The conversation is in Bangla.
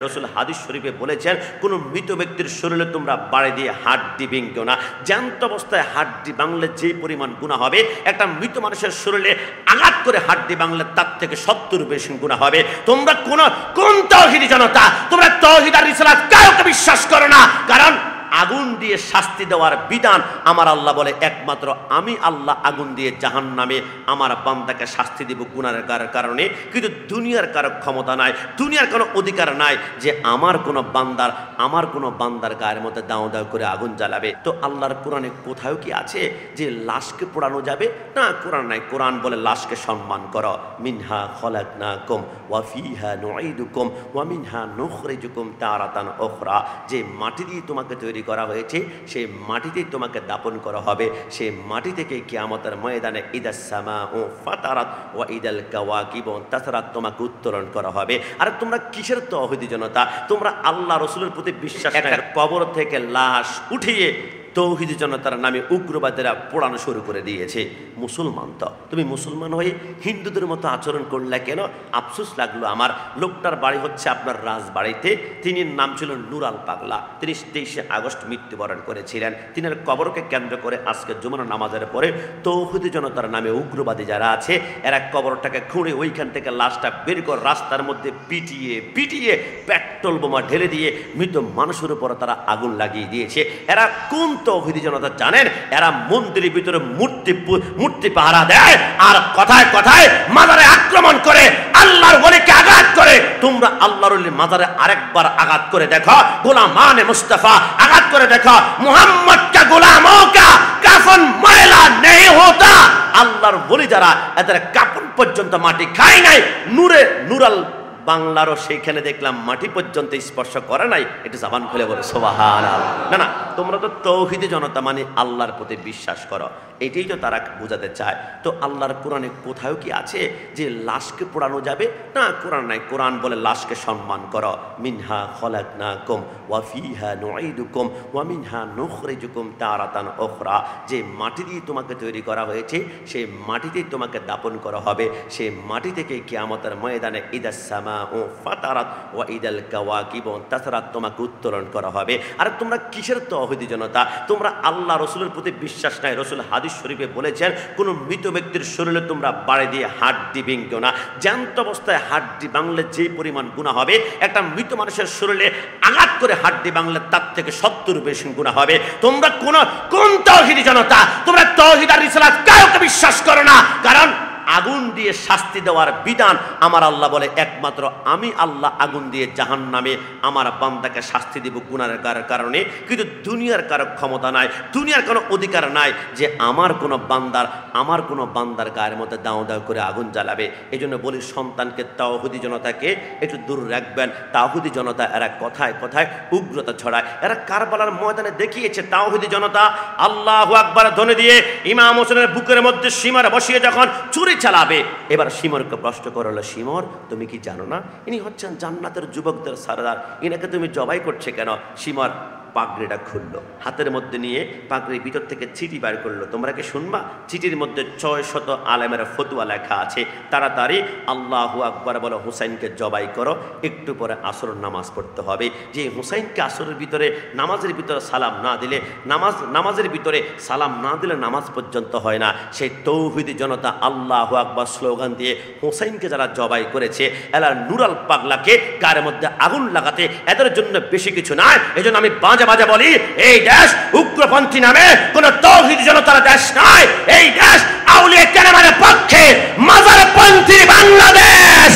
রসুল হাদিস শরীফে বলেছেন, কোন মৃত ব্যক্তির শরীরে তোমরা বাড়ি দিয়ে হাড্ডি ভেঙো না। জ্যান্ত অবস্থায় হাড্ডি ভাঙলে যে পরিমাণ গুনাহ হবে, একটা মৃত মানুষের শরীরে আঘাত করে হাড্ডি ভাঙলে তার থেকে 70 বেশি গুনাহ হবে। তোমরা কোন তাওহীদি জনতা, তোমরা তাওহীদ আর রিসালাত কাউকে বিশ্বাস করো না, কারণ আগুন দিয়ে শাস্তি দেওয়ার বিধান আমার আল্লাহ বলে, একমাত্র আমি আল্লাহ আগুন দিয়ে জাহান্নামে আমার বান্দাকে শাস্তি দেব গুনাহের কারণে। কিন্তু দুনিয়ার কারো ক্ষমতা নাই, দুনিয়ার কোনো অধিকার নাই যে আমার কোনো বান্দার গায়ের মধ্যে দাও দাও করে আগুন জ্বালাবে। তো আল্লাহর কোরআনে কোথাও কি আছে যে লাশকে পোড়ানো যাবে? না, কোরআন নাই। কোরআন বলে লাশকে সম্মান করো। মিনহা খলাকনাকুম ওয়া ফিহা নুঈদুকুম ওয়া মিনহা নুখরিজুকুম তারাতান উখরা। যে মাটি দিয়ে তোমাকে তৈরি করা হয়েছে, সেই মাটিতেই তোমাকে দাপন করা হবে। সেই মাটি থেকে কিয়ামতের ময়দানে ইদাস সামাউ ফাতারাত ওয়া ইদাল কাওয়াকিবু তাসারাত তোমাকে উত্তোলন করা হবে। আর তোমরা কিসের তাওহীদি জনতা? তোমরা আল্লাহ রাসূলের প্রতি বিশ্বাস নাই। একটা কবর থেকে লাশ উঠিয়ে তৌহিদি জনতার নামে উগ্রবাদীরা পোড়ানো শুরু করে দিয়েছে। মুসলমান তো তুমি মুসলমান হয়ে হিন্দুদের মতো আচরণ করলে কেন? আফসোস লাগলো আমার। লোকটার বাড়ি হচ্ছে আপনার রাজবাড়িতে। তিনি নাম ছিল নুরাল পাগলা। তিনি 23শে আগস্ট মৃত্যুবরণ করেছিলেন। তিনার কবরকে কেন্দ্র করে আজকে জুমার নামাজের পরে তৌহিদি জনতার নামে উগ্রবাদী যারা আছে, এরা কবরটাকে খুঁড়ে ওইখান থেকে লাশটা বের করে রাস্তার মধ্যে পিটিয়ে পেট্রোল বোমা ঢেলে দিয়ে মৃত মানুষের উপর তারা আগুন লাগিয়ে দিয়েছে। এরা কোন তৌহিদি জনতা জানেন? এরা মন্দিরের ভিতরে মূর্তি পাহারা দেয় আর কথায় কথায় মাজারে আক্রমণ করে, আল্লাহর ওলিকে আঘাত করে। তোমরা আল্লাহর ওলির মাজারে আরেকবার আঘাত করে দেখো, গোলামানে মুস্তাফা আঘাত করে দেখো, মুহাম্মদ কা গোলামোं का কাফন ময়লা নেই হোতা। আল্লাহর ওলি যারা, এদের কাফন পর্যন্ত মাটি খায় নাই। নুরাল বাংলারও সেইখানে দেখলাম মাটি পর্যন্ত স্পর্শ করে নাই। এটা জবান খুলে বলে সুবহানাল্লাহ। না, তোমরা তো তৌহিদি জনতা মানে আল্লাহর প্রতি বিশ্বাস করো, এটাই তো তারা বোঝাতে চায়। তো আল্লাহর কোরআনে কোথাও কি আছে যে লাশকে পোড়ানো যাবে? না, কোরআন নাই। কোরআন বলে লাশকে সম্মান করো। মিনহা খলাকনাকুম ওয়া ফিহা নুঈদুকুম ওয়া মিনহা নুখরিজুকুম তারাতান উখরা। যে মাটি দিয়ে তোমাকে তৈরি করা হয়েছে, সেই মাটিতেই তোমাকে দাপন করা হবে। সেই মাটি থেকে কিয়ামতের ময়দানে ইদাস সামাউ ফাতারাত ওয়া ইদাল কাওয়াকিবু তাসারাত তোমাকে উত্তোলন করা হবে। আর তোমরা কিসের তাওহীদি জনতা? তোমরা আল্লাহ রাসূলের প্রতি বিশ্বাস নাই। রাসূল হাদিস শরীফে বলেছেন, কোন মৃত ব্যক্তির শরীরে তোমরা বাড়ি দিয়ে হাড্ডি ভেঙো না। জ্যান্ত অবস্থায় হাড্ডি ভাঙলে যে পরিমাণ গুনাহ হবে, একটা মৃত মানুষের শরীরে আঘাত করে হাড্ডি ভাঙলে তার থেকে 70 বেশি গুনাহ হবে। তোমরা কোন তাওহীদি জনতা? তোমরা তাওহীদ আর রিসালাত কাউকে বিশ্বাস করো না, কারণ আগুন দিয়ে শাস্তি দেওয়ার বিধান আমার আল্লাহ বলে, একমাত্র আমি আল্লাহ আগুন দিয়ে জাহান্নামে আমার বান্দাকে শাস্তি দেব গুনাহের কারণে। কিন্তু দুনিয়ার কারো ক্ষমতা নাই, দুনিয়ার কোনো অধিকার নাই যে আমার কোনো বান্দার গায়ের মধ্যে দাও দাও করে আগুন জ্বালাবে। এই জন্য বলি, সন্তানকে তাওহীদি জনতাকে একটু দূর রাখবেন। তাওহীদি জনতা এরা কথায় কথায় উগ্রতা ছড়ায়। এরা কারবালার ময়দানে দেখিয়েছে তাওহীদি জনতা আল্লাহু আকবার ধ্বনি দিয়ে ইমাম হোসেনের বুকের মধ্যে সীমার বসিয়ে যখন চুরি চালাবে, এবার শিমরকে প্রশ্ন করলো, শিমর তুমি কি জানো না ইনি হচ্ছেন জান্নাতের যুবকদের সরদার, ইনাকে তুমি জবাই করছে কেন? শিমর পাগড়িটা খুললো, হাতের মধ্যে নিয়ে পাগড়ির ভিতর থেকে চিঠি বার করলো। তোমরা কি শুনবা? চিঠির মধ্যে 600 আলেমের ফতোয়া লেখা আছে। তাড়াতাড়ি আল্লাহু আকবার বলো, হুসাইনকে জবাই করো, একটু পরে আসর নামাজ পড়তে হবে। যে হুসাইনকে আসরের ভিতরে নামাজের ভিতরে সালাম না দিলে, নামাজের ভিতরে সালাম না দিলে নামাজ পর্যন্ত হয় না। সেই তৌহিদি জনতা আল্লাহু আকবার স্লোগান দিয়ে হুসাইনকে যারা জবাই করেছে, এলা নুরাল পাগলাকে গায়ের মধ্যে আগুন লাগাতে এদের জন্য বেশি কিছু নাই। এজন্য আমি বাজে বলি, এই দেশ উগ্রপন্থী নামে কোন তাওহীদি জনতার দেশ নয়। এই দেশ আউলিয়া কেরামের পক্ষে মাজারপন্থী বাংলাদেশ।